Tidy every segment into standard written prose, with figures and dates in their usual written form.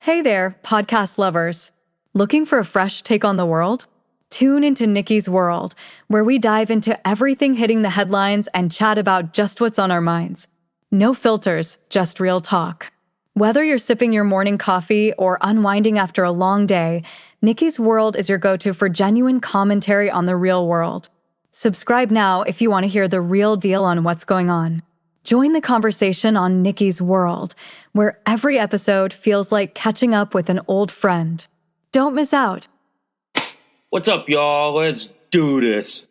Hey there, podcast lovers. Looking for a fresh take on the world? Tune into Nikki's World, where we dive into everything hitting the headlines and chat about just what's on our minds. No filters, just real talk. Whether you're sipping your morning coffee or unwinding after a long day, Nikki's World is your go-to for genuine commentary on the real world. Subscribe now if you want to hear the real deal on what's going on. Join the conversation on Nikki's World, where every episode feels like catching up with an old friend. Don't miss out. What's up, y'all? Let's do this.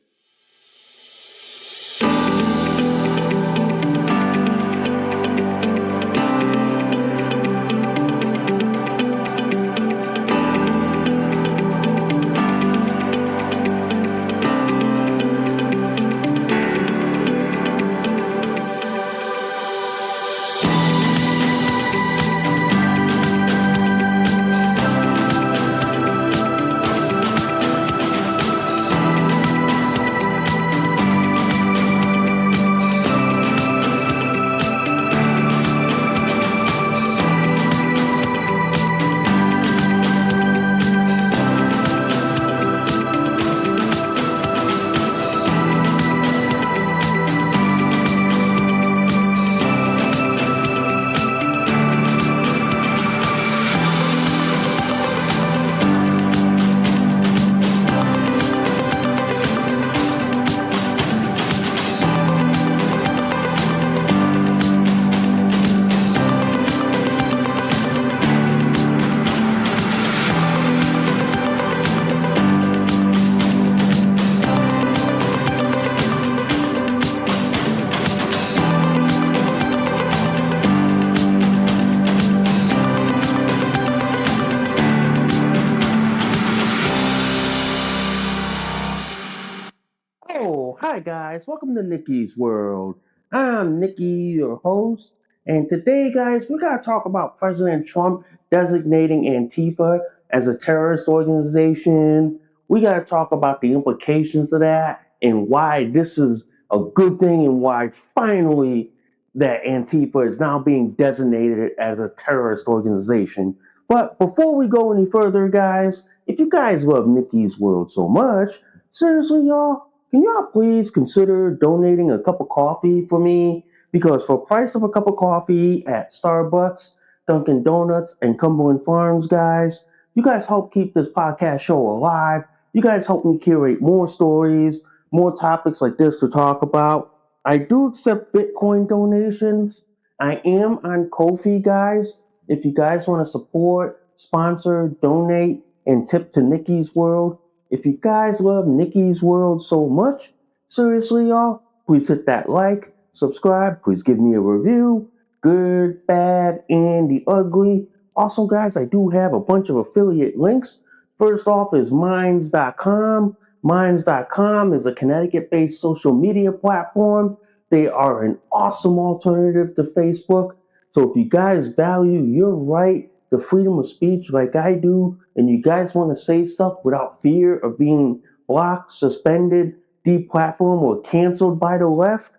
Hi guys, welcome to Nikki's World. I'm Nikki, your host, and today, guys, we gotta talk about President Trump designating Antifa as a terrorist organization. We gotta talk about the implications of that and why this is a good thing and why finally that Antifa is now being designated as a terrorist organization. But before we go any further, guys, if you guys love Nikki's World so much, seriously, y'all, can y'all please consider donating a cup of coffee for me? Because for the price of a cup of coffee at Starbucks, Dunkin' Donuts, and Cumberland Farms, guys, you guys help keep this podcast show alive. You guys help me curate more stories, more topics like this to talk about. I do accept Bitcoin donations. I am on Ko-fi, guys. If you guys want to support, sponsor, donate, and tip to Nikki's World, if you guys love Nikki's World so much, seriously, y'all, please hit that like, subscribe, please give me a review, good, bad, and the ugly. Also, guys, I do have a bunch of affiliate links. First off is Minds.com. Minds.com is a Connecticut-based social media platform. They are an awesome alternative to Facebook. So if you guys value your right to freedom of speech like I do, and you guys want to say stuff without fear of being blocked, suspended, deplatformed, or canceled by the left,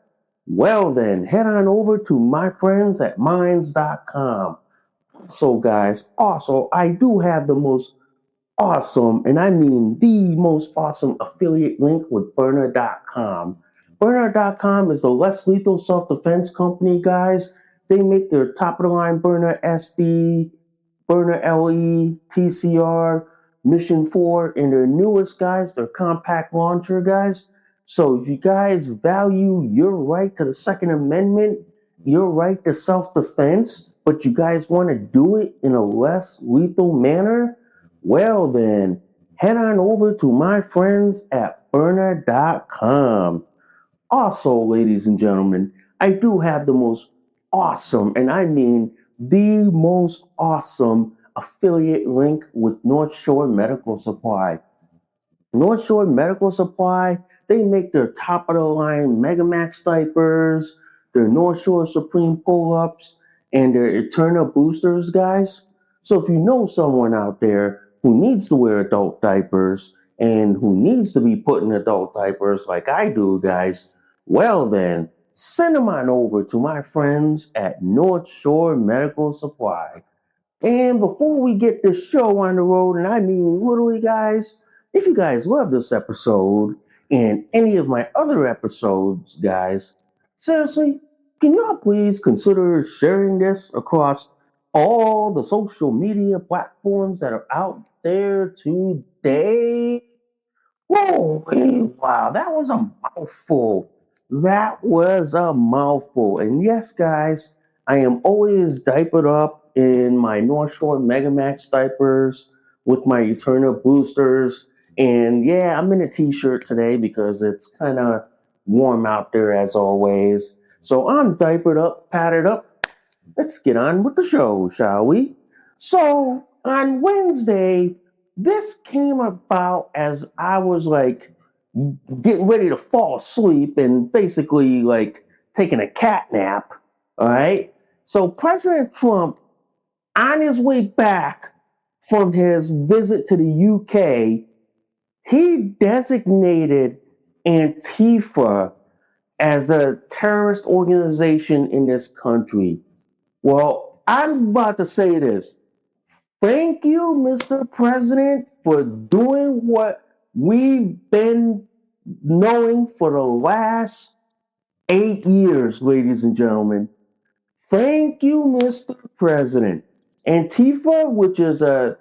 well then, head on over to my friends at Minds.com. So guys, also, I do have the most awesome, and I mean the most awesome affiliate link with Byrna.com. Byrna.com is a less lethal self-defense company, guys. They make their top-of-the-line Byrna SD, Byrna LE, TCR, Mission 4, and their newest, guys, their compact launcher, guys. So if you guys value your right to the Second Amendment, your right to self-defense, but you guys want to do it in a less lethal manner, well then, head on over to my friends at Byrna.com. Also, ladies and gentlemen, I do have the most awesome, and I mean the most awesome affiliate link with North Shore Medical Supply. North Shore Medical Supply, they make their top of the line Megamax diapers, their North Shore Supreme pull-ups, and their Eterna boosters, guys. So if you know someone out there who needs to wear adult diapers and who needs to be put in adult diapers like I do, guys, well then, send them on over to my friends at North Shore Medical Supply. And before we get this show on the road, and I mean literally, guys, if you guys love this episode and any of my other episodes, guys, seriously, can y'all please consider sharing this across all the social media platforms that are out there today? Whoa, wow, that was a mouthful. That was a mouthful. And yes, guys, I am always diapered up in my North Shore Megamax diapers with my Eterna boosters. And yeah, I'm in a t-shirt today because it's kind of warm out there as always. So I'm diapered up, padded up. Let's get on with the show, shall we? So on Wednesday, this came about as I was like getting ready to fall asleep and basically like taking a cat nap. All right. So President Trump, on his way back from his visit to the UK, he designated Antifa as a terrorist organization in this country. Well, I'm about to say this. Thank you, Mr. President, for doing what we've been knowing for the last 8 years, ladies and gentlemen. Thank you, Mr. President. Antifa, which is a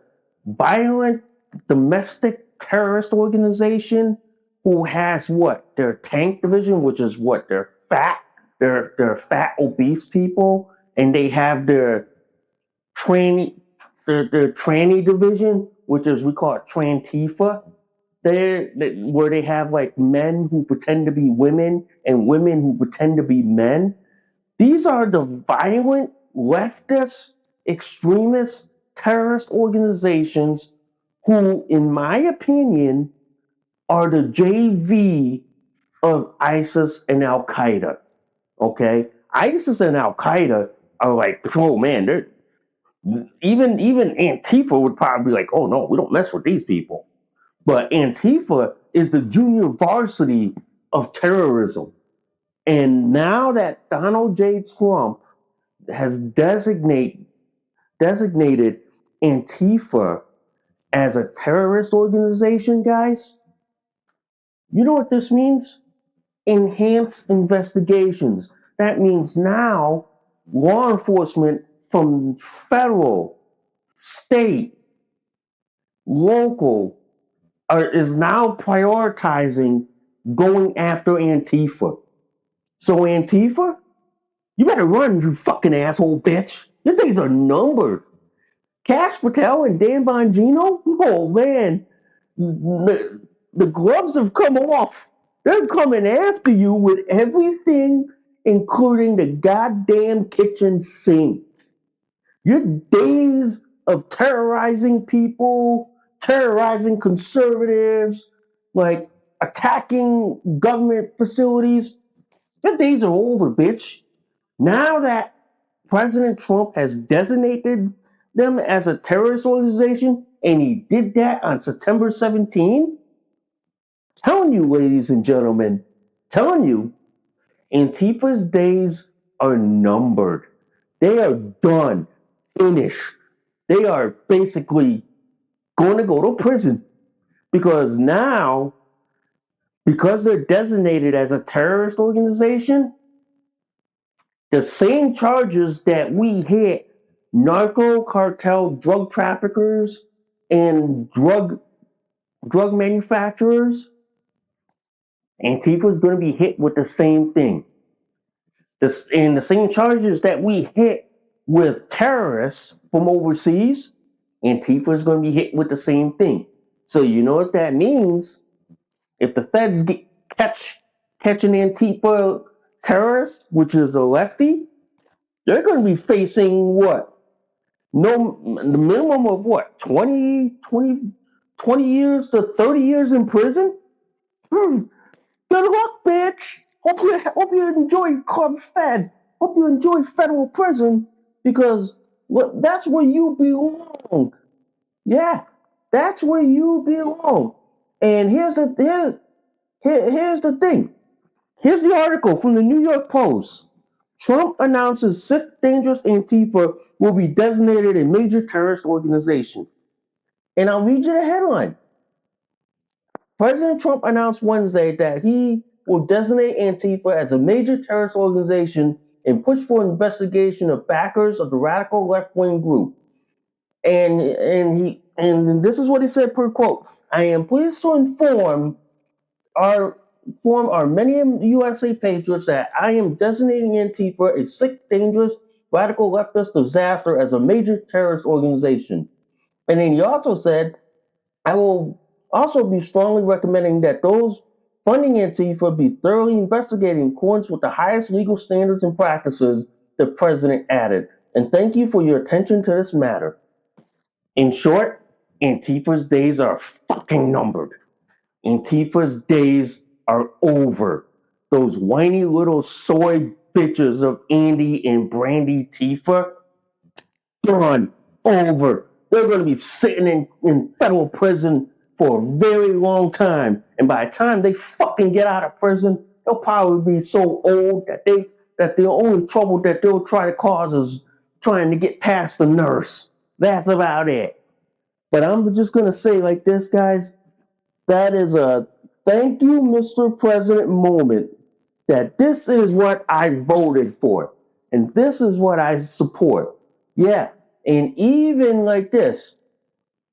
violent domestic terrorist organization who has what? Their tank division, which is what? They're fat, obese people, and they have their tranny the tranny division, which is we call it Trantifa. Where they have like men who pretend to be women and women who pretend to be men. These are the violent leftist, extremist, terrorist organizations who, in my opinion, are the JV of ISIS and Al Qaeda. Okay, ISIS and Al Qaeda are like, oh man, they're even Antifa would probably be like, oh no, we don't mess with these people. But Antifa is the junior varsity of terrorism. And now that Donald J. Trump has designated Antifa as a terrorist organization, guys, you know what this means? Enhanced investigations. That means now law enforcement from federal, state, local is now prioritizing going after Antifa. So Antifa, you better run, you fucking asshole bitch. Your days are numbered. Cash Patel and Dan Bongino, oh man, the gloves have come off. They're coming after you with everything, including the goddamn kitchen sink. Your days of terrorizing people, terrorizing conservatives, like attacking government facilities, your days are over, bitch. Now that President Trump has designated them as a terrorist organization, and he did that on September 17, telling you, ladies and gentlemen, telling you, Antifa's days are numbered. They are done, finished. They are basically going to go to prison because now, because they're designated as a terrorist organization, the same charges that we hit narco cartel drug traffickers and drug manufacturers, Antifa is going to be hit with the same thing. And the same charges that we hit with terrorists from overseas, Antifa is going to be hit with the same thing. So you know what that means? If the feds catch an Antifa terrorist, which is a lefty, they're going to be facing what? No, the minimum of what? 20 years to 30 years in prison? Good luck, bitch. Hope you enjoy Club Fed. Hope you enjoy federal prison because that's where you belong. Yeah, that's where you belong. And here's the thing. Here's the article from the New York Post. Trump announces six dangerous Antifa will be designated a major terrorist organization. And I'll read you the headline. President Trump announced Wednesday that he will designate Antifa as a major terrorist organization and push for an investigation of backers of the radical left-wing group. And this is what he said per quote. I am pleased to inform our many USA patriots that I am designating Antifa a sick, dangerous, radical leftist disaster as a major terrorist organization. And then he also said, I will also be strongly recommending that those funding Antifa be thoroughly investigated in accordance with the highest legal standards and practices, the president added. And thank you for your attention to this matter. In short, Antifa's days are fucking numbered. Antifa's days are over. Those whiny little soy bitches of Andy and Brandy Tifa, gone, over. They're going to be sitting in federal prison for a very long time. And by the time they fucking get out of prison, they'll probably be so old that the only trouble that they'll try to cause is trying to get past the nurse. That's about it. But I'm just going to say like this, guys. That is a thank you, Mr. President moment. That this is what I voted for. And this is what I support. Yeah. And even like this,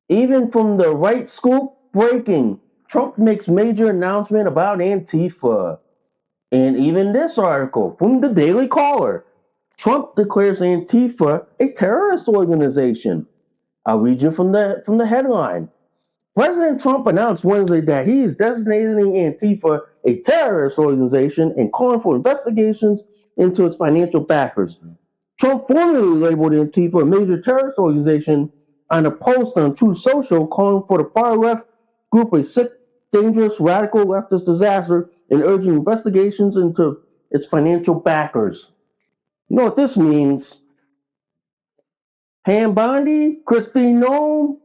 even from the right scoop breaking, Trump makes major announcement about Antifa. And even this article from the Daily Caller, Trump declares Antifa a terrorist organization. I'll read you from the headline. President Trump announced Wednesday that he is designating Antifa a terrorist organization and calling for investigations into its financial backers. Trump formally labeled Antifa a major terrorist organization on a post on Truth Social, calling for the far left group a sick, dangerous, radical leftist disaster and urging investigations into its financial backers. You know what this means? Pam Bondi, Christine Noem,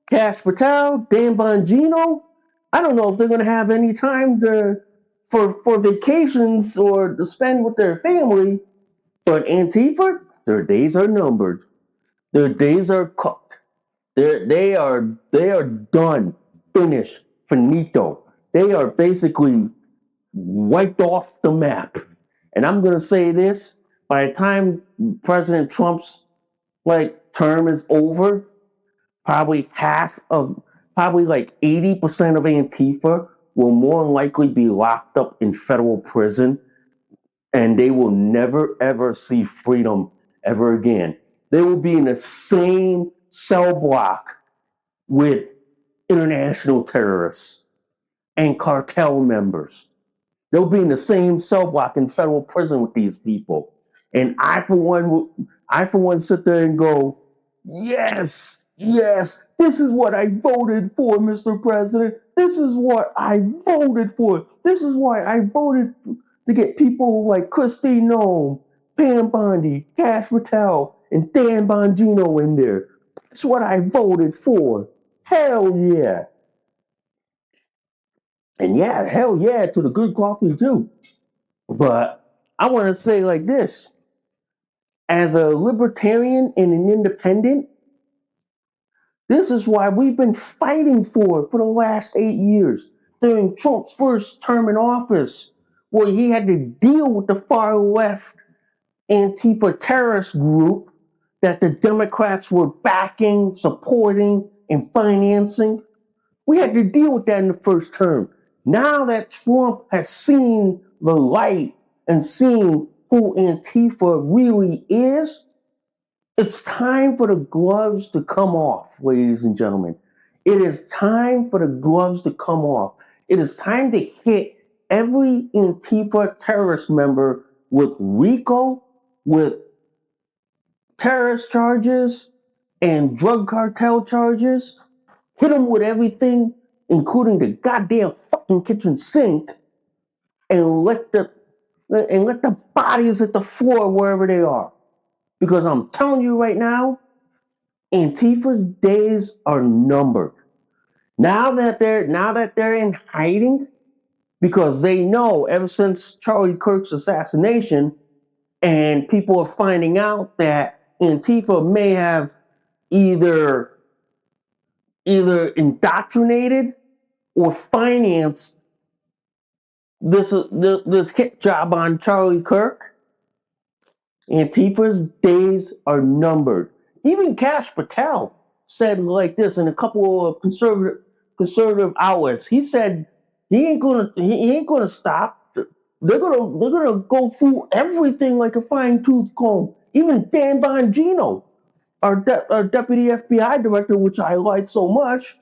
Cash Patel, Dan Bongino. I don't know if they're going to have any time for vacations or to spend with their family, but Antifa, their days are numbered. Their days are cooked. They are done, finished, finito. They are basically wiped off the map. And I'm going to say this: by the time President Trump's term is over, probably like 80% of Antifa will more likely be locked up in federal prison, and they will never ever see freedom ever again. They will be in the same cell block with international terrorists and cartel members. They'll be in the same cell block in federal prison with these people. And I for one sit there and go, yes, this is what I voted for, Mr. President. This is what I voted for. This is why I voted to get people like Christine Noem, Pam Bondi, Cash Patel, and Dan Bongino in there. That's what I voted for. Hell yeah. And yeah, hell yeah to the good coffee too. But I want to say like this. As a libertarian and an independent, this is why we've been fighting for the last 8 years during Trump's first term in office, where he had to deal with the far left Antifa terrorist group that the Democrats were backing, supporting, and financing. We had to deal with that in the first term. Now that Trump has seen the light and seen who Antifa really is, it's time for the gloves to come off, ladies and gentlemen. It is time for the gloves to come off. It is time to hit every Antifa terrorist member with RICO, with terrorist charges and drug cartel charges. Hit them with everything, including the goddamn fucking kitchen sink, and let the bodies hit the floor wherever they are. Because I'm telling you right now, Antifa's days are numbered. Now that they're in hiding, because they know ever since Charlie Kirk's assassination, and people are finding out that Antifa may have either indoctrinated or financed this hit job on Charlie Kirk. Antifa's days are numbered. Even Kash Patel said like this in a couple of conservative outlets. He said he ain't gonna stop. They're gonna go through everything like a fine tooth comb. Even Dan Bongino, our deputy FBI director, which I like so much,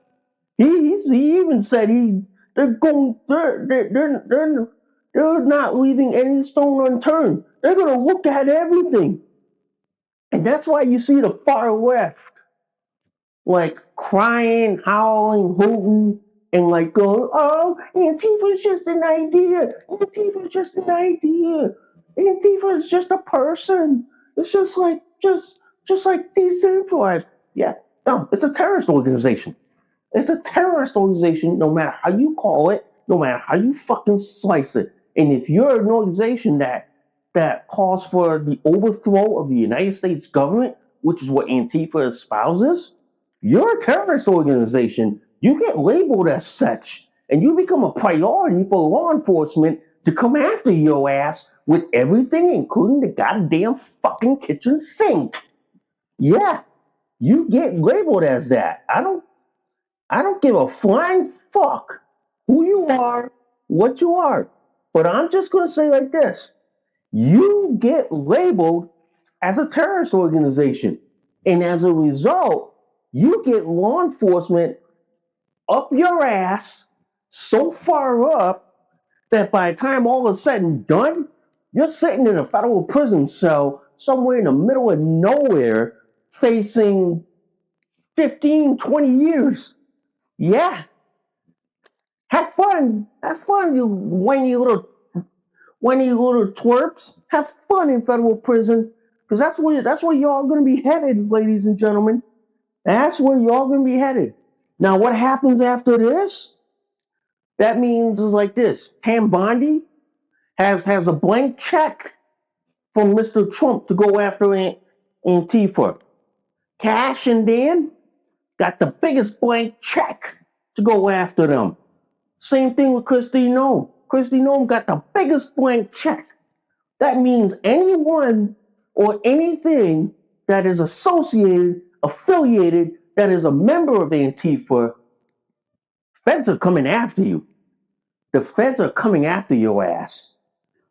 he even said they're not leaving any stone unturned. They're gonna look at everything, and that's why you see the far left like crying, howling, hooting, and like going, "Oh, Antifa's just an idea. Antifa's just an idea. Antifa is just a person. It's just like decentralized." Yeah, no, it's a terrorist organization. It's a terrorist organization, no matter how you call it, no matter how you fucking slice it. And if you're an organization that calls for the overthrow of the United States government, which is what Antifa espouses, you're a terrorist organization. You get labeled as such, and you become a priority for law enforcement to come after your ass with everything, including the goddamn fucking kitchen sink. Yeah, you get labeled as that. I don't give a flying fuck who you are, what you are. But I'm just going to say like this. You get labeled as a terrorist organization. And as a result, you get law enforcement up your ass so far up that by the time all is said and done, you're sitting in a federal prison cell somewhere in the middle of nowhere facing 15, 20 years. Yeah. Have fun, you whiny little twerps. Have fun in federal prison, because that's where y'all gonna be headed, ladies and gentlemen. That's where y'all gonna be headed. Now, what happens after this? That means is like this: Pam Bondi has a blank check from Mr. Trump to go after Antifa. Cash and Dan got the biggest blank check to go after them. Same thing with Kristi Noem. Kristi Noem got the biggest blank check. That means anyone or anything that is affiliated, that is a member of Antifa, feds are coming after you. The feds are coming after your ass.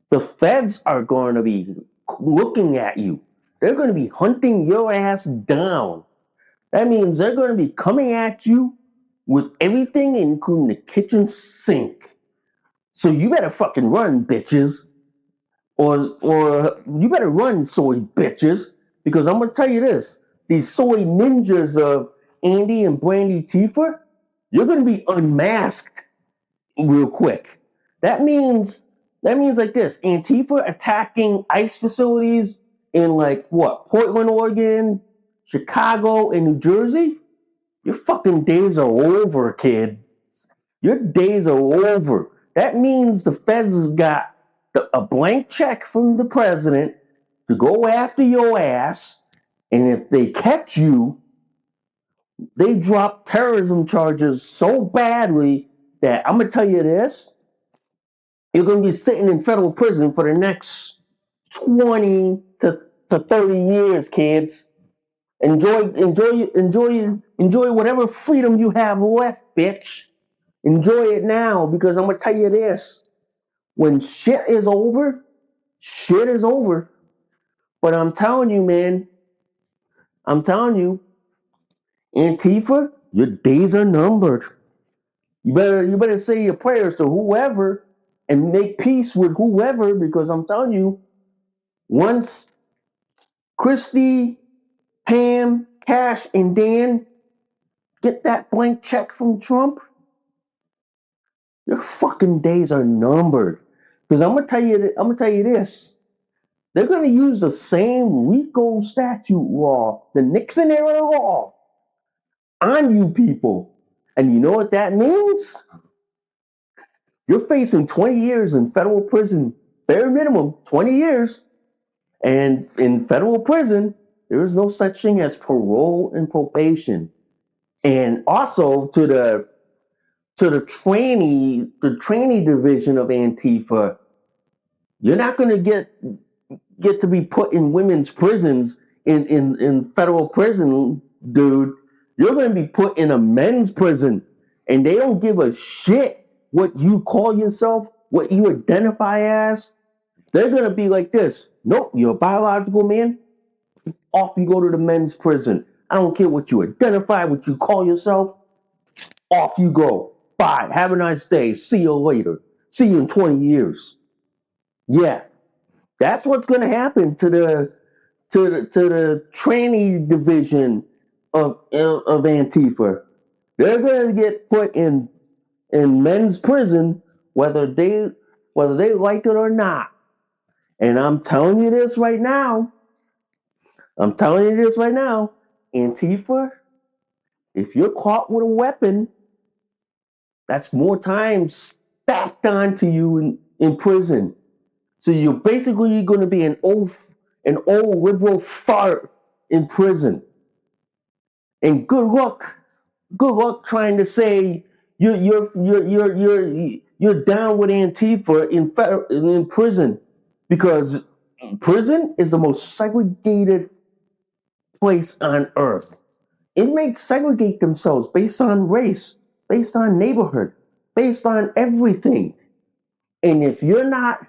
The feds are going to be looking at you. They're going to be hunting your ass down. That means they're going to be coming at you with everything, including the kitchen sink. So you better fucking run, bitches. Or you better run, soy bitches. Because I'm going to tell you this. These soy ninjas of Andy and Brandy Tifa, you're going to be unmasked real quick. That means like this. Antifa attacking ICE facilities in like what? Portland, Oregon, Chicago, and New Jersey? Your fucking days are over, kid. Your days are over. That means the feds has got a blank check from the president to go after your ass, and if they catch you, they drop terrorism charges so badly that I'm gonna tell you this: you're gonna be sitting in federal prison for the next 20 to 30 years, kids. Enjoy whatever freedom you have left, bitch. Enjoy it now, because I'm gonna tell you this: when shit is over, shit is over. But I'm telling you, man, I'm telling you, Antifa, your days are numbered. You better say your prayers to whoever and make peace with whoever, because I'm telling you, once Kristi, Pam, Cash, and Dan get that blank check from Trump, your fucking days are numbered. Because I'm gonna tell you this: they're gonna use the same RICO statute law, the Nixon era law, on you people. And you know what that means? You're facing 20 years in federal prison, bare minimum 20 years. And in federal prison, there is no such thing as parole and probation. And also to the trainee division of Antifa, you're not going to get to be put in women's prisons in federal prison, dude. You're going to be put in a men's prison, and they don't give a shit what you call yourself, what you identify as. They're going to be like this. Nope, you're a biological man. Off you go to the men's prison. I don't care what you identify, what you call yourself. Off you go. Bye. Have a nice day. See you later. See you in 20 years. Yeah, that's what's going to happen to the trainee division of Antifa. They're going to get put in men's prison, whether they like it or not. And I'm telling you this right now. Antifa, if you're caught with a weapon, that's more time stacked onto you in prison. So you're basically going to be an old liberal fart in prison. And good luck trying to say you're down with Antifa in prison, because prison is the most segregated place on earth. Inmates segregate themselves based on race, based on neighborhood, based on everything. And if you're not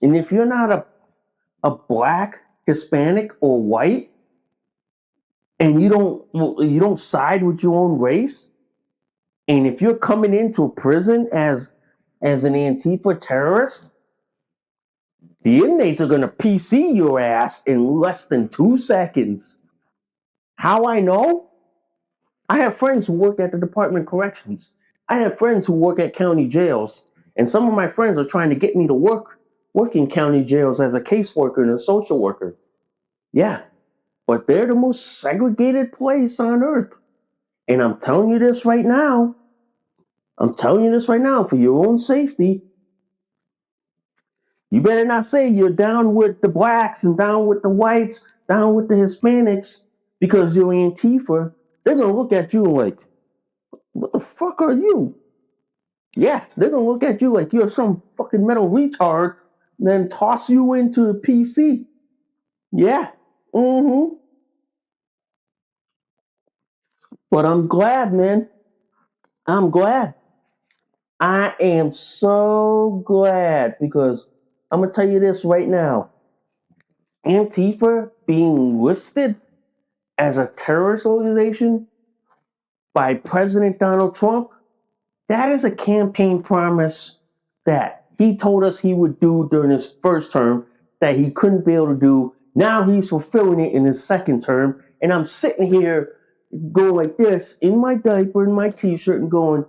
a black, Hispanic, or white, and you don't side with your own race, and if you're coming into a prison as an Antifa terrorist, the inmates are going to PC your ass in less than 2 seconds. How I know? I have friends who work at the Department of Corrections. I have friends who work at county jails, and some of my friends are trying to get me to work in county jails as a caseworker and a social worker. Yeah, but they're the most segregated place on earth. And I'm telling you this right now. For your own safety. You better not say you're down with the blacks and down with the whites, down with the Hispanics, because you're Antifa. They're going to look at you like, what the fuck are you? Yeah, they're going to look at you like you're some fucking mental retard, and then toss you into a PC. Yeah. But I'm glad, man. I'm glad. I am so glad, because I'm going to tell you this right now. Antifa being listed as a terrorist organization by President Donald Trump, that is a campaign promise that he told us he would do during his first term that he couldn't be able to do. Now he's fulfilling it in his second term. And I'm sitting here going like this in my diaper, in my t-shirt, and going,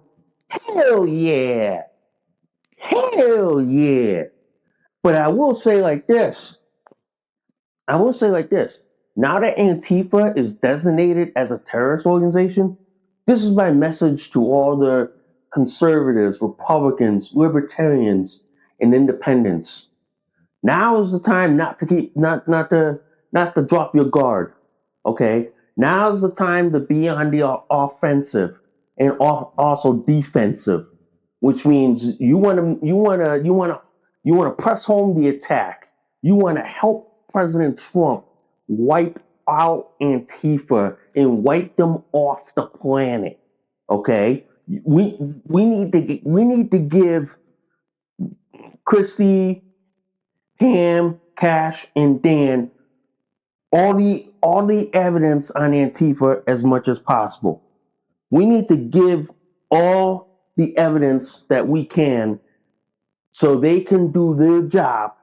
hell yeah. Hell yeah. But I will say like this. Now that Antifa is designated as a terrorist organization, this is my message to all the conservatives, Republicans, libertarians, and independents. Now is the time not to drop your guard. Okay? Now is the time to be on the offensive and also defensive, which means you want to press home the attack. You want to help President Trump wipe out Antifa and wipe them off the planet. Okay? We need to give Christy, Ham, Cash, and Dan all the evidence on Antifa as much as possible. We need to give all the evidence that we can so they can do their job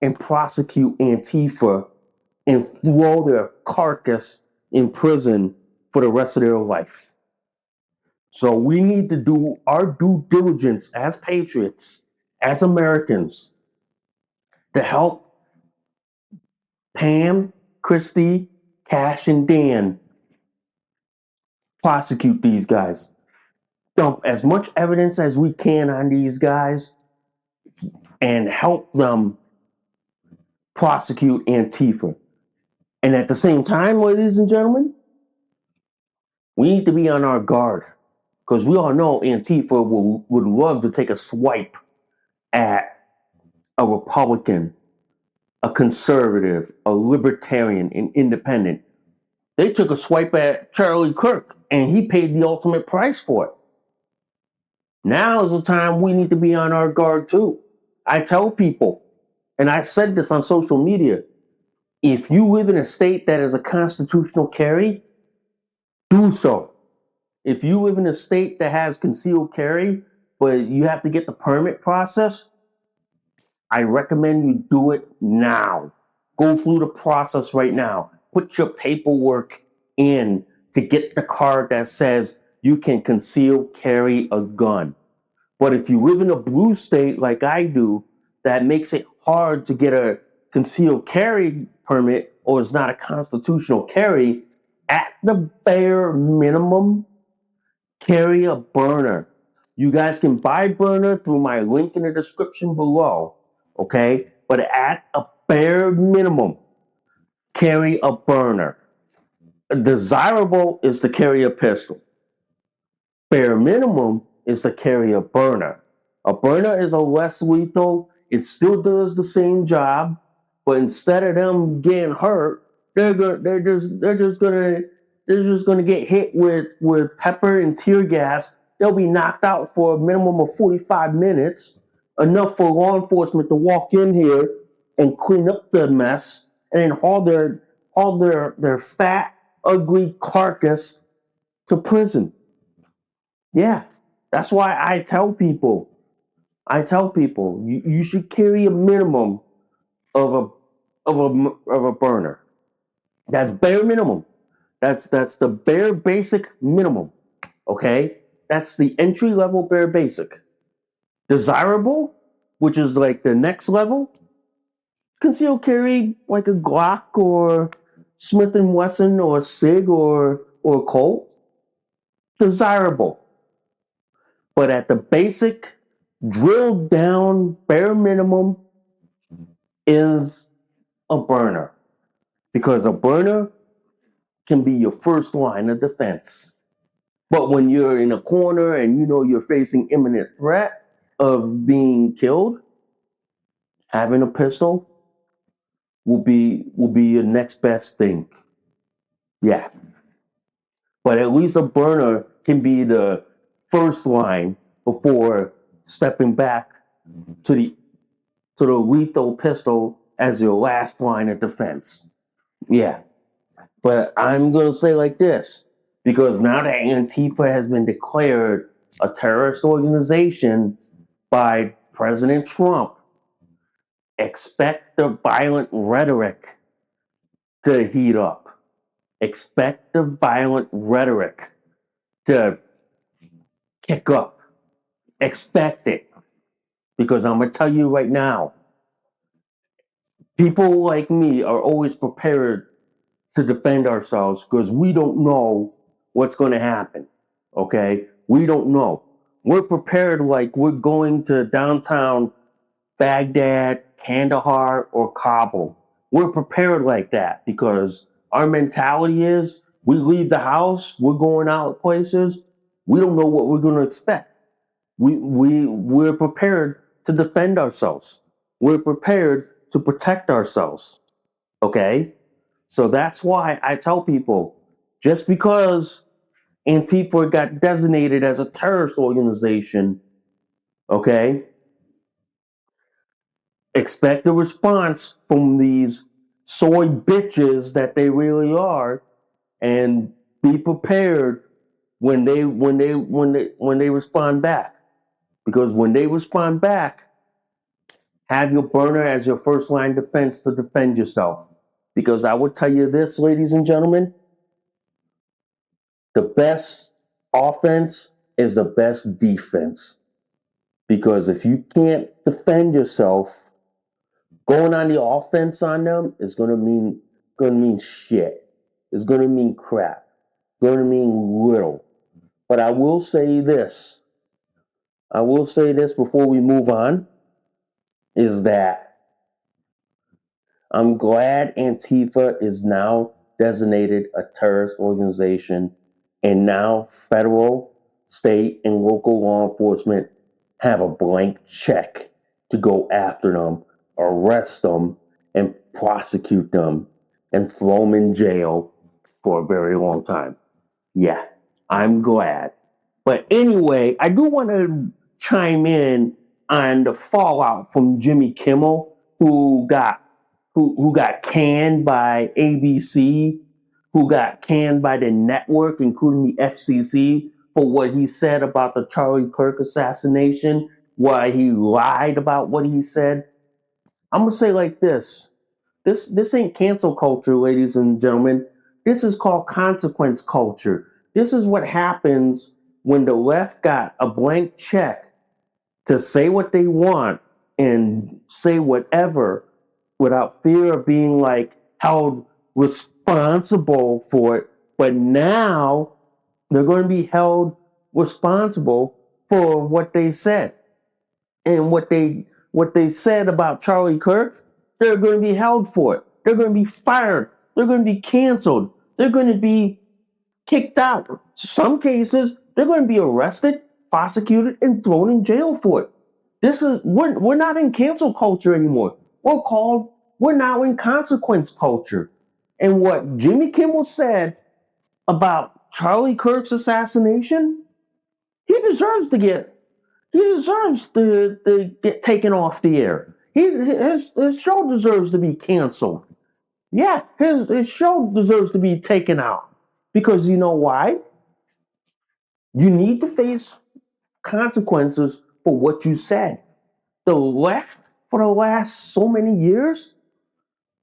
and prosecute Antifa and throw their carcass in prison for the rest of their life. So we need to do our due diligence as patriots, as Americans, to help Pam, Christy, Cash, and Dan prosecute these guys. Dump as much evidence as we can on these guys and help them prosecute Antifa. And at the same time, ladies and gentlemen, we need to be on our guard because we all know Antifa would love to take a swipe at a Republican, a conservative, a libertarian, an independent. They took a swipe at Charlie Kirk and he paid the ultimate price for it. Now is the time we need to be on our guard too. I tell people, and I've said this on social media, if you live in a state that is a constitutional carry, do so. If you live in a state that has concealed carry, but you have to get the permit process, I recommend you do it now. Go through the process right now. Put your paperwork in to get the card that says you can conceal carry a gun. But if you live in a blue state like I do, that makes it hard to get a concealed carry permit or it's not a constitutional carry, at the bare minimum, carry a Byrna. You guys can buy Byrna through my link in the description below, okay? But at a bare minimum, carry a Byrna. Desirable is to carry a pistol. Bare minimum is to carry a Byrna. A Byrna is a less lethal. It still does the same job, but instead of them getting hurt, they're just gonna get hit with pepper and tear gas. They'll be knocked out for a minimum of 45 minutes, enough for law enforcement to walk in here and clean up the mess, and then haul their fat, ugly carcass to prison. Yeah, that's why I tell people you should carry a minimum of a Byrna. That's bare minimum. That's the bare basic minimum. Okay, that's the entry level bare basic. Desirable, which is like the next level, concealed carry like a Glock or Smith and Wesson or Sig or Colt. Desirable. But at the basic, drilled down, bare minimum is a Byrna. Because a Byrna can be your first line of defense. But when you're in a corner and you know you're facing imminent threat of being killed, having a pistol will be your next best thing. Yeah. But at least a Byrna can be the first line before stepping back to the lethal pistol as your last line of defense. Yeah. But I'm going to say like this, because now that Antifa has been declared a terrorist organization by President Trump, expect the violent rhetoric to heat up. Expect the violent rhetoric to kick up. Expect it. Because I'm going to tell you right now, people like me are always prepared to defend ourselves because we don't know what's going to happen. Okay? We don't know. We're prepared like we're going to downtown Baghdad, Kandahar, or Kabul. We're prepared like that because our mentality is we leave the house, we're going out places, we don't know what we're going to expect. We're prepared to defend ourselves. We're prepared to protect ourselves. Okay? So that's why I tell people, just because Antifa got designated as a terrorist organization, okay, expect a response from these soy bitches that they really are, and be prepared when they respond back. Because when they respond back, have your Byrna as your first line defense to defend yourself. Because I will tell you this, ladies and gentlemen, the best offense is the best defense. Because if you can't defend yourself, going on the offense on them is gonna mean shit. It's gonna mean crap. It's gonna mean little. But I will say this. I will say this before we move on, is that I'm glad Antifa is now designated a terrorist organization, and now federal, state, and local law enforcement have a blank check to go after them, arrest them, and prosecute them, and throw them in jail for a very long time. Yeah, I'm glad. But anyway, I do want to chime in on the fallout from Jimmy Kimmel, who got canned by ABC, who got canned by the network, including the FCC, for what he said about the Charlie Kirk assassination, why he lied about what he said. I'm gonna say like this. This ain't cancel culture, ladies and gentlemen. This is called consequence culture. This is what happens when the left got a blank check to say what they want and say whatever without fear of being like held responsible for it. But now they're going to be held responsible for what they said. And what they said about Charlie Kirk, they're going to be held for it. They're going to be fired. They're going to be canceled. They're going to be kicked out. Some cases, they're going to be arrested, prosecuted, and thrown in jail for it. We're not in cancel culture anymore. We're now in consequence culture. And what Jimmy Kimmel said about Charlie Kirk's assassination, he deserves to get get taken off the air. His show deserves to be canceled. Yeah, his show deserves to be taken out. Because you know why? You need to face consequences for what you said. The left, for the last so many years,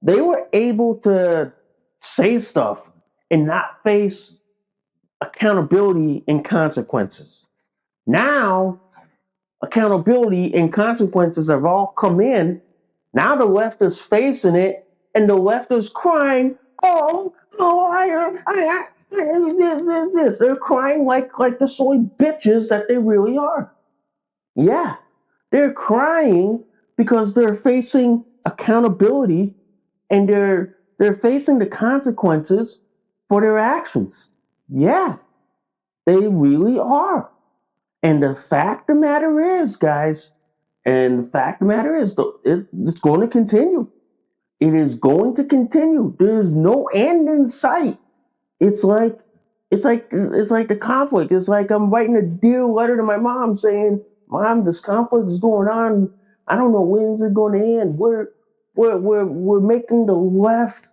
they were able to say stuff and not face accountability and consequences. Now, accountability and consequences have all come in. Now the left is facing it, and the left is crying. This. They're crying like the soy bitches that they really are. Yeah, they're crying because they're facing accountability, and they're facing the consequences for their actions. Yeah, they really are. And the fact of the matter is, guys, and the fact of the matter is, it's going to continue. It is going to continue. There's no end in sight. It's like the conflict. It's like I'm writing a dear letter to my mom saying, "Mom, this conflict is going on. I don't know when's it going to end. We're making the left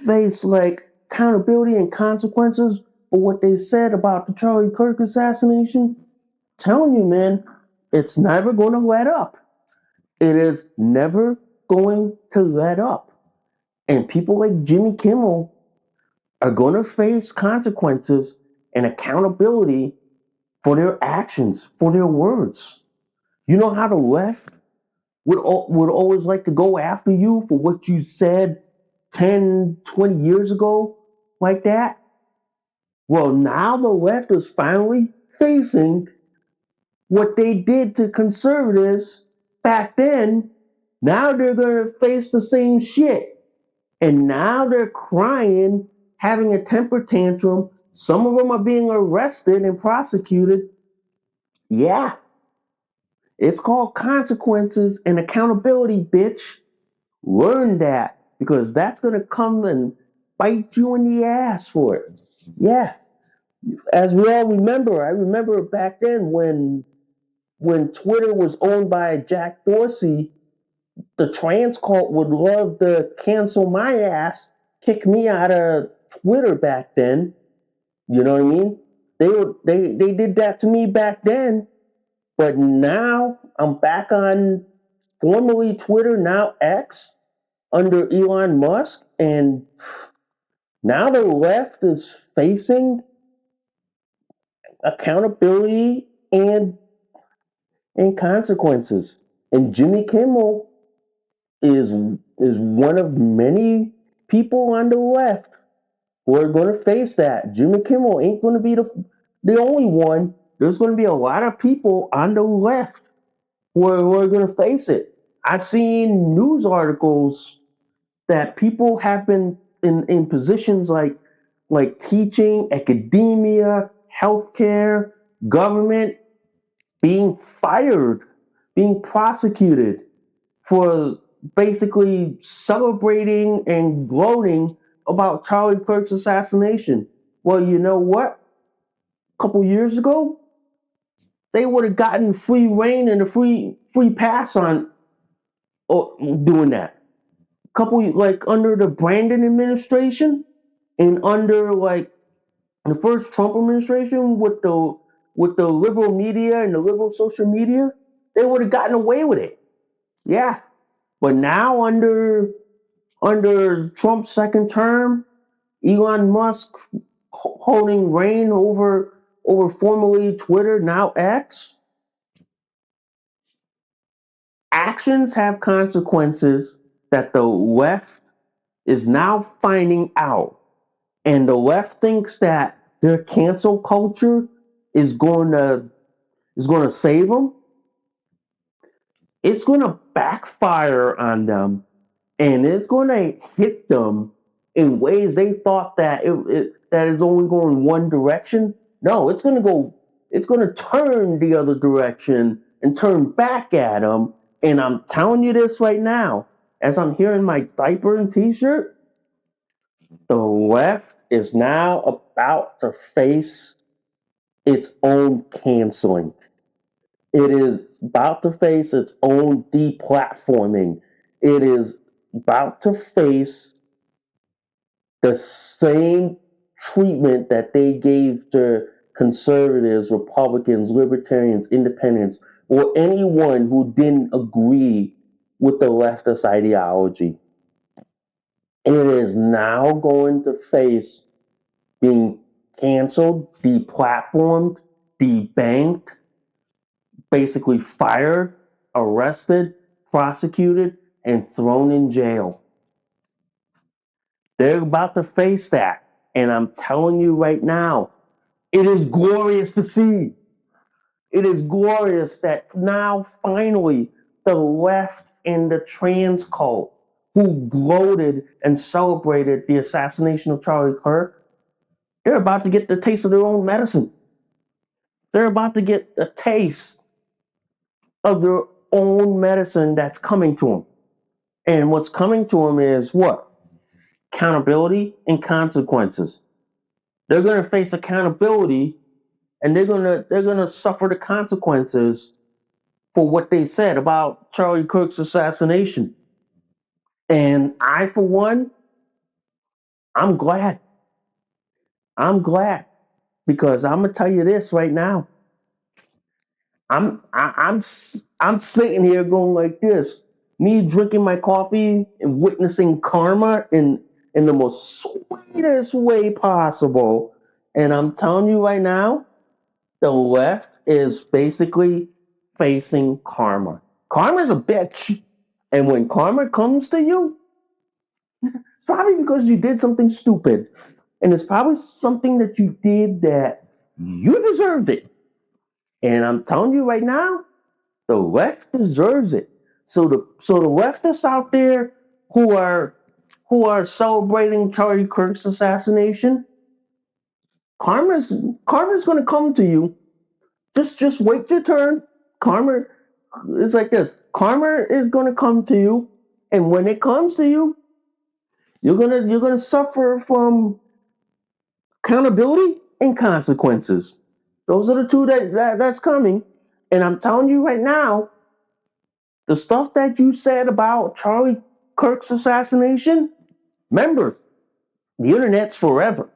face like accountability and consequences for what they said about the Charlie Kirk assassination." Telling you, man, it's never going to let up. It is never going to let up. And people like Jimmy Kimmel are going to face consequences and accountability for their actions, for their words. You know how the left would always like to go after you for what you said 10, 20 years ago like that? Well, now the left is finally facing what they did to conservatives back then. Now they're going to face the same shit. And now they're crying, having a temper tantrum. Some of them are being arrested and prosecuted. Yeah. It's called consequences and accountability, bitch. Learn that, because that's going to come and bite you in the ass for it. Yeah. As we all remember, I remember back then when Twitter was owned by Jack Dorsey, the trans cult would love to cancel my ass, kick me out of Twitter back then. You know what I mean? They did that to me back then, but now I'm back on formerly Twitter, now X, under Elon Musk, and now the left is facing accountability and consequences. And Jimmy Kimmel is one of many people on the left who are going to face that. Jimmy Kimmel ain't going to be the only one. There's going to be a lot of people on the left who are going to face it. I've seen news articles that people have been in positions like teaching, academia, healthcare, government, being fired, being prosecuted for basically celebrating and gloating about Charlie Kirk's assassination. Well, you know what? A couple years ago, they would have gotten free reign and a free pass on doing that. Couple like under the Brandon administration and under like the first Trump administration with the liberal media and the liberal social media, they would have gotten away with it. Yeah. But now under Trump's second term, Elon Musk holding reign over formerly Twitter, now X, actions have consequences that the left is now finding out. And the left thinks that their cancel culture is going to save them. It's going to backfire on them, and it's going to hit them in ways they thought that that is only going one direction. No, it's going to turn the other direction and turn back at them. And I'm telling you this right now, as I'm here in my diaper and t-shirt, the left is now about to face its own canceling. It is about to face its own deplatforming. It is about to face the same treatment that they gave to conservatives, Republicans, libertarians, independents, or anyone who didn't agree with the leftist ideology. It is now going to face being canceled, deplatformed, debanked, basically fired, arrested, prosecuted, and thrown in jail. They're about to face that. And I'm telling you right now, it is glorious to see. It is glorious that now finally the left and the trans cult who gloated and celebrated the assassination of Charlie Kirk, they're about to get the taste of their own medicine. They're about to get a taste of their own medicine that's coming to them. And what's coming to them is what? Accountability and consequences. They're going to face accountability, and they're going to suffer the consequences for what they said about Charlie Kirk's assassination. And I, for one, I'm glad. I'm glad, because I'm gonna tell you this right now. I'm sitting here going like this, me drinking my coffee and witnessing karma in the most sweetest way possible. And I'm telling you right now, the left is basically facing karma. Karma's a bitch. And when karma comes to you, it's probably because you did something stupid. And it's probably something that you did that you deserved it. And I'm telling you right now, the left deserves it. So the leftists out there who are celebrating Charlie Kirk's assassination, karma's going to come to you. Just wait your turn. Karma is like this. Karma is going to come to you, and when it comes to you, you're gonna suffer from accountability and consequences. Those are the two that's coming. And I'm telling you right now, the stuff that you said about Charlie Kirk's assassination, remember, the internet's forever.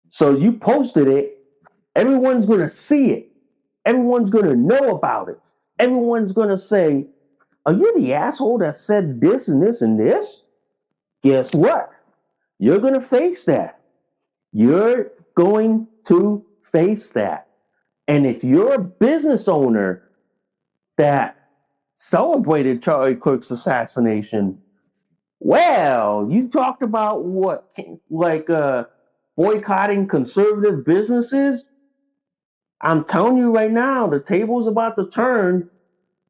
So you posted it, everyone's going to see it. Everyone's going to know about it. Everyone's going to say, are you the asshole that said this and this and this? Guess what? You're going to face that. You're going to face that. And if you're a business owner that celebrated Charlie Kirk's assassination, well, you talked about what, like boycotting conservative businesses. I'm telling you right now, the table's about to turn.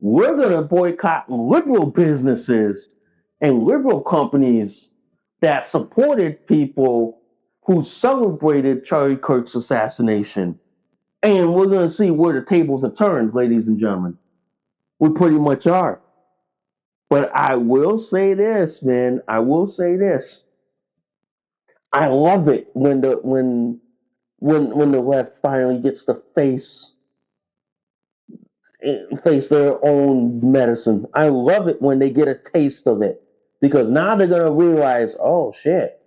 We're going to boycott liberal businesses. and liberal companies that supported people who celebrated Charlie Kirk's assassination. And we're going to see where the tables have turned, ladies and gentlemen. We pretty much are. But I will say this, man. I will say this. I love it when the left finally gets to face their own medicine. I love it when they get a taste of it, because now they're gonna realize, oh shit,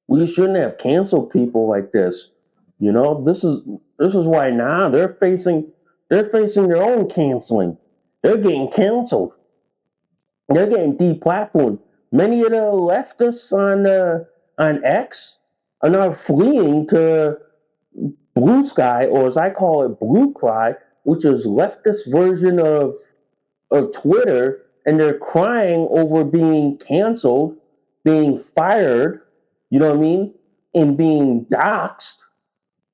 we shouldn't have canceled people like this. You know, this is why now they're facing their own canceling. They're getting canceled. They're getting deplatformed. Many of the leftists on X are now fleeing to Blue Sky, or as I call it, Blue Cry, which is leftist version of Twitter, and they're crying over being canceled, being fired, you know what I mean, and being doxxed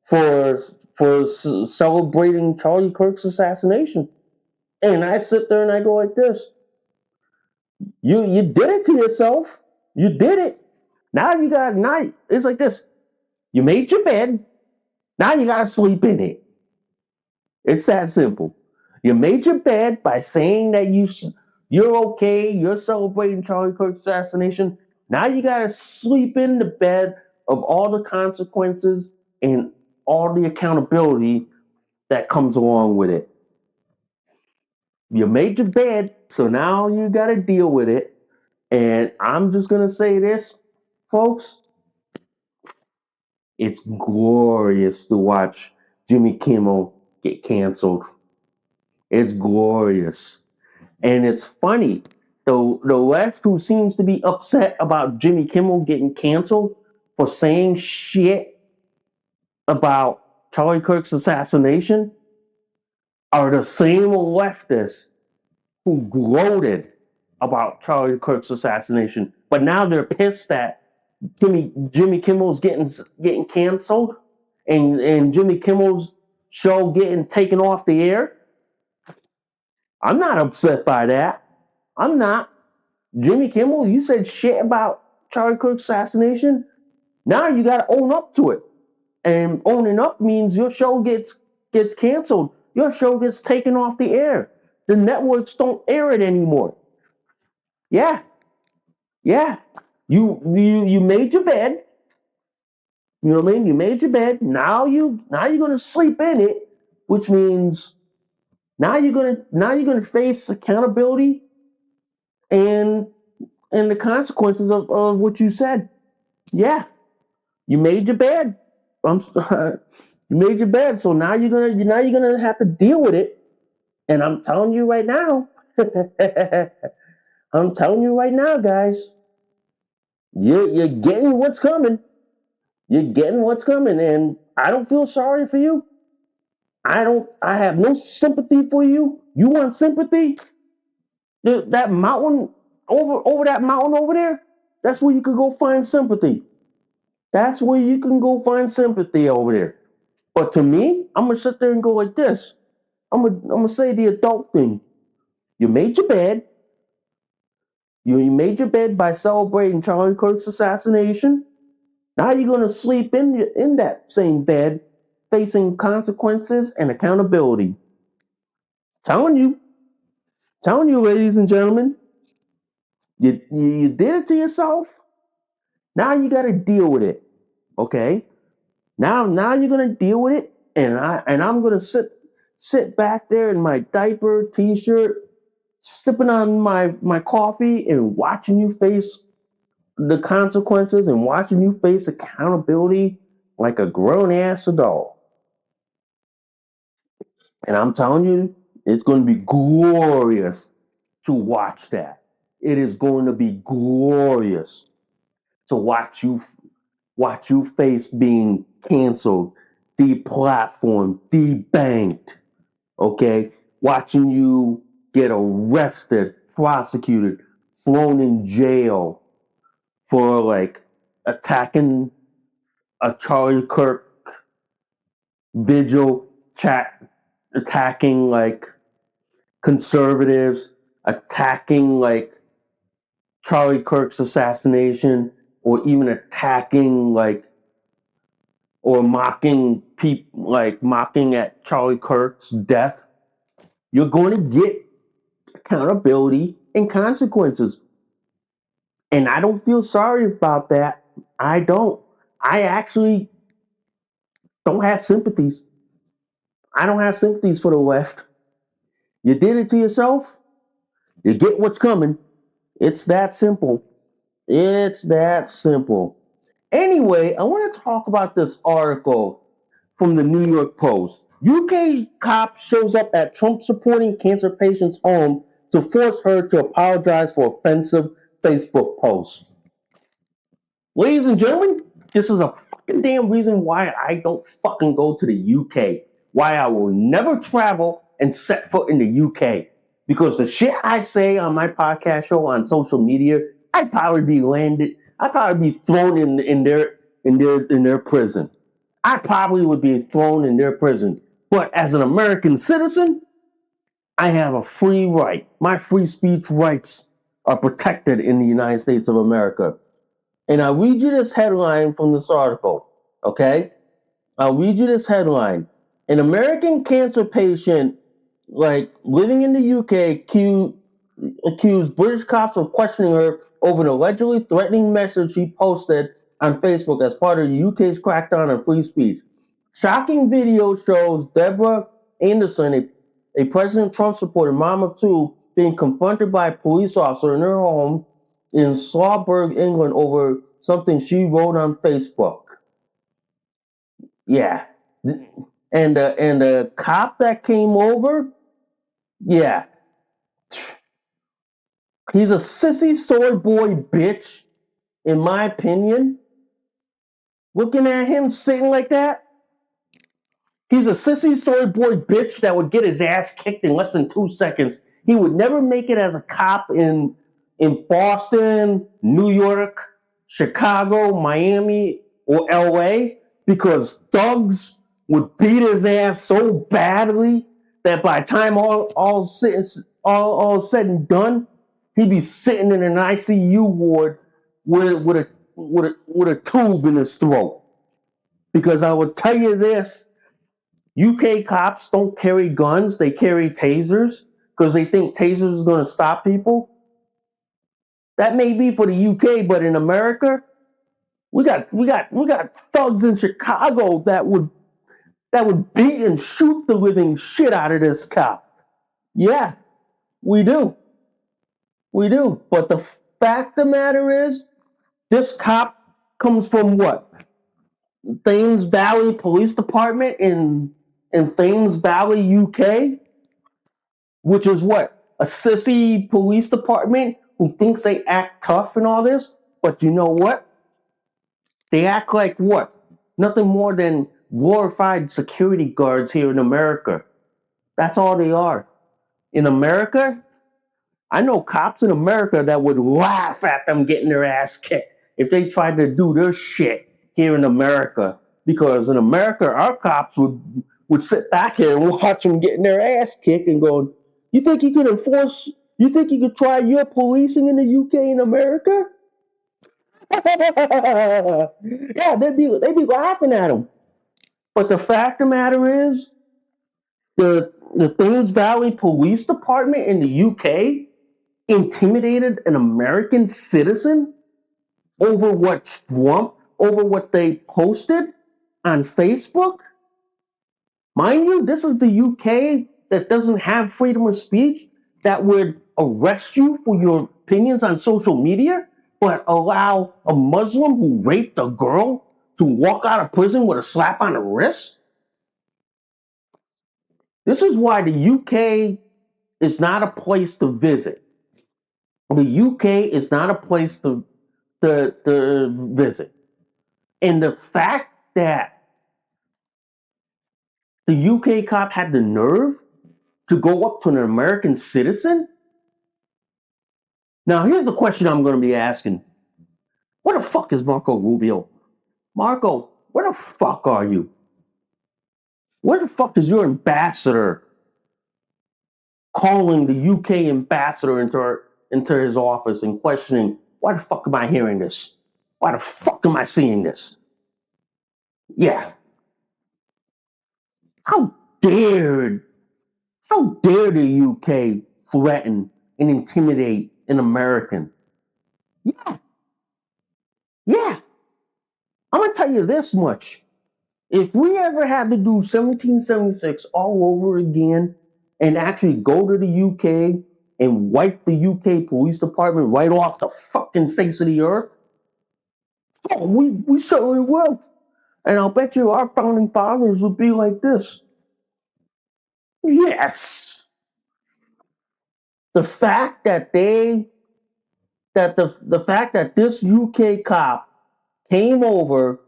for celebrating Charlie Kirk's assassination. And I sit there and I go like this: you did it to yourself. You did it. Now it's like this. You made your bed. Now you gotta sleep in it. It's that simple. You made your bed by saying that you're okay. You're celebrating Charlie Kirk's assassination. Now you gotta sleep in the bed of all the consequences and all the accountability that comes along with it. You made your bed, so now you gotta deal with it. And I'm just gonna say this, folks. It's glorious to watch Jimmy Kimmel get canceled. It's glorious. And it's funny. The left, who seems to be upset about Jimmy Kimmel getting canceled for saying shit about Charlie Kirk's assassination, are the same leftists who gloated about Charlie Kirk's assassination. But now they're pissed that Jimmy Kimmel's getting canceled, and Jimmy Kimmel's show getting taken off the air. I'm not upset by that. I'm not. Jimmy Kimmel, you said shit about Charlie Kirk's assassination. Now you got to own up to it. And owning up means your show gets canceled. Your show gets taken off the air. The networks don't air it anymore. Yeah. Yeah. You made your bed. You know what I mean? You made your bed. Now you're going to sleep in it, which means now you're going to face accountability and the consequences of what you said. Yeah, you made your bed. You made your bed, so now you're gonna have to deal with it. And I'm telling you right now, I'm telling you right now, guys, you're getting what's coming. You're getting what's coming, and I don't feel sorry for you. I have no sympathy for you. You want sympathy? That mountain over that mountain over there, that's where you could go find sympathy. That's where you can go find sympathy over there. But to me, I'm gonna sit there and go like this. I'm gonna say the adult thing. You made your bed. You made your bed by celebrating Charlie Kirk's assassination. Now you're gonna sleep in that same bed, facing consequences and accountability. Telling you, ladies and gentlemen, you did it to yourself. Now you got to deal with it. Okay. Now you're gonna deal with it, and I'm gonna sit back there in my diaper, t-shirt, sipping on my coffee and watching you face the consequences and watching you face accountability like a grown ass adult. And I'm telling you, it's going to be glorious to watch that. It is going to be glorious to watch you face being canceled, deplatformed, debanked. Okay, watching you get arrested, prosecuted, thrown in jail for like attacking a Charlie Kirk vigil, attacking like conservatives, attacking like Charlie Kirk's assassination, or even attacking or mocking people, mocking at Charlie Kirk's death, you're going to get accountability and consequences. And I don't feel sorry about that. I don't. I actually don't have sympathies. I don't have sympathies for the left. You did it to yourself, you get what's coming. It's that simple. It's that simple. Anyway, I want to talk about this article from the New York Post. UK cop shows up at Trump supporting cancer patient's home to force her to apologize for offensive Facebook post. Ladies and gentlemen, this is a fucking damn reason why I don't fucking go to the UK. Why I will never travel and set foot in the UK. Because the shit I say on my podcast show on social media, I'd probably be landed. I'd probably be thrown in their prison. I probably would be thrown in their prison. But as an American citizen, I have a free right. My free speech rights are protected in the United States of America. And I'll read you this headline from this article, okay? I'll read you this headline. An American cancer patient, living in the UK, accused British cops of questioning her over an allegedly threatening message she posted on Facebook as part of the UK's crackdown on free speech. Shocking video shows Deborah Anderson, a President Trump supporter, mom of two, being confronted by a police officer in her home in Sawburg, England, over something she wrote on Facebook. Yeah. And the cop that came over, yeah. He's a sissy soy boy bitch, in my opinion. Looking at him sitting like that, he's a sissy soy boy bitch that would get his ass kicked in less than 2 seconds. He would never make it as a cop in Boston, New York, Chicago, Miami, or LA, because thugs would beat his ass so badly that by the time all said and done, he'd be sitting in an ICU ward with a tube in his throat. Because I will tell you this, UK cops don't carry guns, they carry tasers because they think tasers is going to stop people. That may be for the UK, but in America, we got thugs in Chicago that would beat and shoot the living shit out of this cop. Yeah, we do. We do. But the fact of the matter is, this cop comes from what? Thames Valley Police Department in Thames Valley, UK, which is what? A sissy police department who thinks they act tough and all this. But you know what? They act like what? Nothing more than glorified security guards here in America. That's all they are. In America, I know cops in America that would laugh at them getting their ass kicked if they tried to do their shit here in America. Because in America, our cops would sit back here and watch them getting their ass kicked and go, you think you could try your policing in the UK in America? Yeah, they'd be laughing at them. But the fact of the matter is, the Thames Valley Police Department in the UK intimidated an American citizen over what they posted on Facebook. Mind you, this is the UK that doesn't have freedom of speech, that would arrest you for your opinions on social media, but allow a Muslim who raped a girl to walk out of prison with a slap on the wrist. This is why the UK is not a place to visit. The UK is not a place to visit. And the fact that the UK cop had the nerve to go up to an American citizen. Now, here's the question I'm going to be asking. Where the fuck is Marco Rubio? Marco, where the fuck are you? Where the fuck is your ambassador calling the UK ambassador into his office and questioning Why the fuck am I hearing this? Why the fuck am I seeing this? Yeah. How dare, how dare the UK threaten and intimidate an American? Yeah. Yeah. I'm gonna tell you this much. If we ever had to do 1776 all over again and actually go to the UK and wipe the UK police department right off the fucking face of the earth, oh, we certainly will. And I'll bet you our founding fathers would be like this. Yes. The fact that the fact that this UK cop came over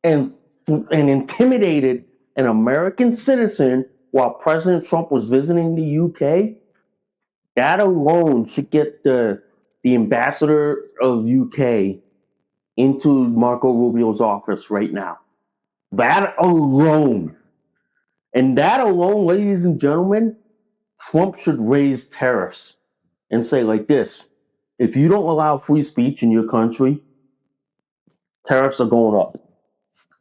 and intimidated an American citizen while President Trump was visiting the UK, that alone should get the ambassador of UK into Marco Rubio's office right now. That alone. And that alone, ladies and gentlemen, Trump should raise tariffs and say like this: if you don't allow free speech in your country, tariffs are going up.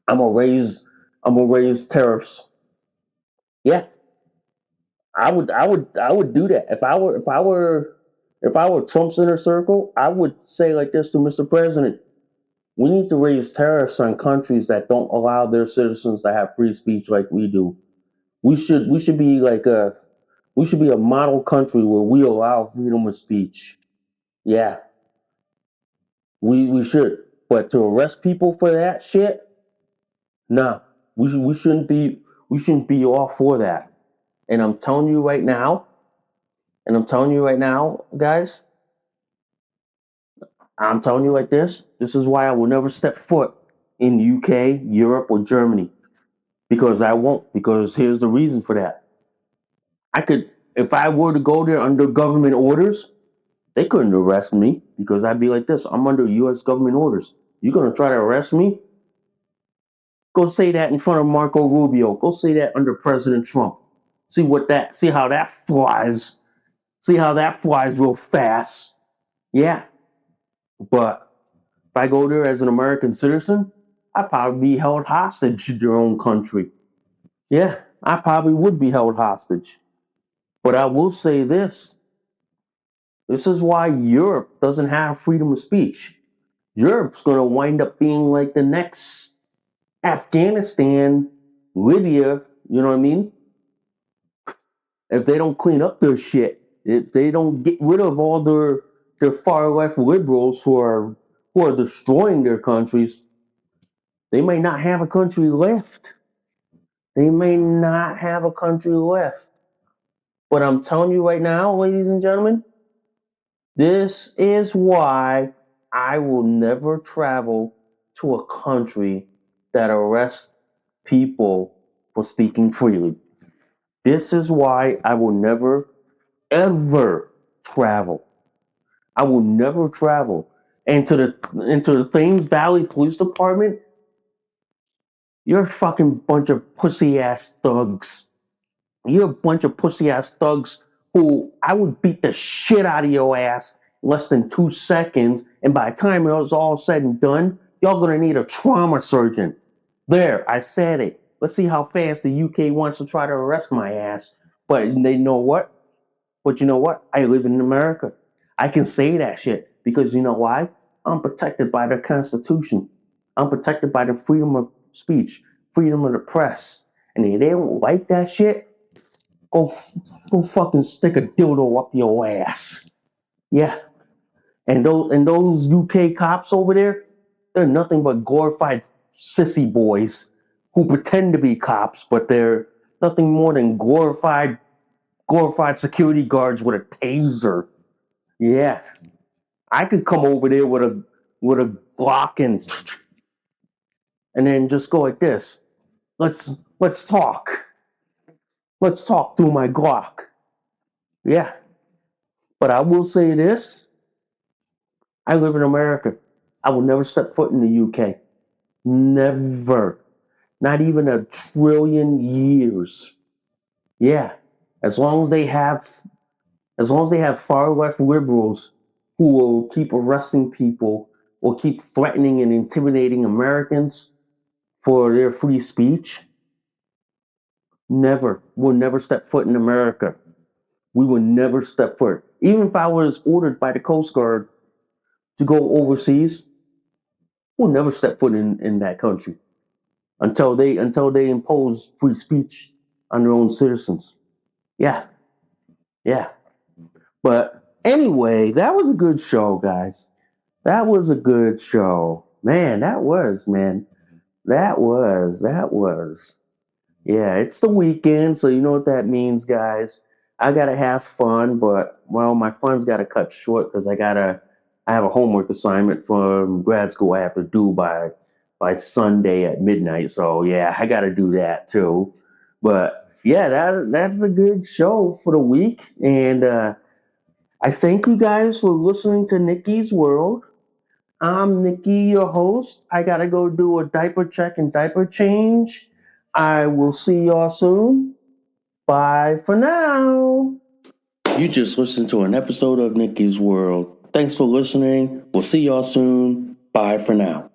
I'm gonna raise tariffs. Yeah, I would do that. If I were Trump's inner circle, I would say like this to Mr. President: we need to raise tariffs on countries that don't allow their citizens to have free speech like we do. We should be like we should be a model country where we allow freedom of speech. Yeah, we should. But to arrest people for that shit, nah, we shouldn't be all for that. And I'm telling you right now, guys, I'm telling you like this. This is why I will never step foot in UK, Europe, or Germany. Because I won't. Because here's the reason for that. If I were to go there under government orders, they couldn't arrest me because I'd be like this: I'm under U.S. government orders. You're gonna try to arrest me? Go say that in front of Marco Rubio. Go say that under President Trump. See how that flies. See how that flies real fast. Yeah. But if I go there as an American citizen, I'd probably be held hostage in their own country. Yeah, I probably would be held hostage. But I will say this. This is why Europe doesn't have freedom of speech. Europe's going to wind up being like the next Afghanistan, Libya, you know what I mean? If they don't clean up their shit, if they don't get rid of all their far left liberals who are destroying their countries, they may not have a country left. They may not have a country left. But I'm telling you right now, ladies and gentlemen, this is why I will never travel to a country that arrests people for speaking freely. This is why I will never, ever travel. I will never travel. And into the Thames Valley Police Department, you're a fucking bunch of pussy ass thugs. You're a bunch of pussy ass thugs who I would beat the shit out of your ass in less than 2 seconds. And by the time it was all said and done, y'all gonna need a trauma surgeon. There, I said it. Let's see how fast the UK wants to try to arrest my ass. But they know what? But you know what? I live in America. I can say that shit because you know why? I'm protected by the Constitution. I'm protected by the freedom of speech, freedom of the press. And if they don't like that shit, go fucking stick a dildo up your ass. Yeah. And those UK cops over there, they're nothing but glorified sissy boys who pretend to be cops, but they're nothing more than glorified security guards with a taser. Yeah. I could come over there with a Glock and then just go like this. Let's talk. Let's talk through my Glock. Yeah. But I will say this. I live in America. I will never step foot in the UK. Never. Not even a trillion years. Yeah. As long as they have far left liberals who will keep arresting people or keep threatening and intimidating Americans for their free speech, will never step foot in America. We will never step foot. Even if I was ordered by the Coast Guard to go overseas, we'll never step foot in that country until they impose free speech on their own citizens. Yeah, yeah. But anyway, that was a good show, guys. That was a good show. Man, that was, man. That was. Yeah, it's the weekend, so you know what that means, guys. I gotta have fun, but well, my fun's gotta cut short because I have a homework assignment from grad school I have to do by Sunday at midnight. So yeah, I gotta do that too. But yeah, that's a good show for the week, and I thank you guys for listening to Nikki's World. I'm Nikki, your host. I gotta go do a diaper check and diaper change. I will see y'all soon. Bye for now. You just listened to an episode of Nikki's World. Thanks for listening. We'll see y'all soon. Bye for now.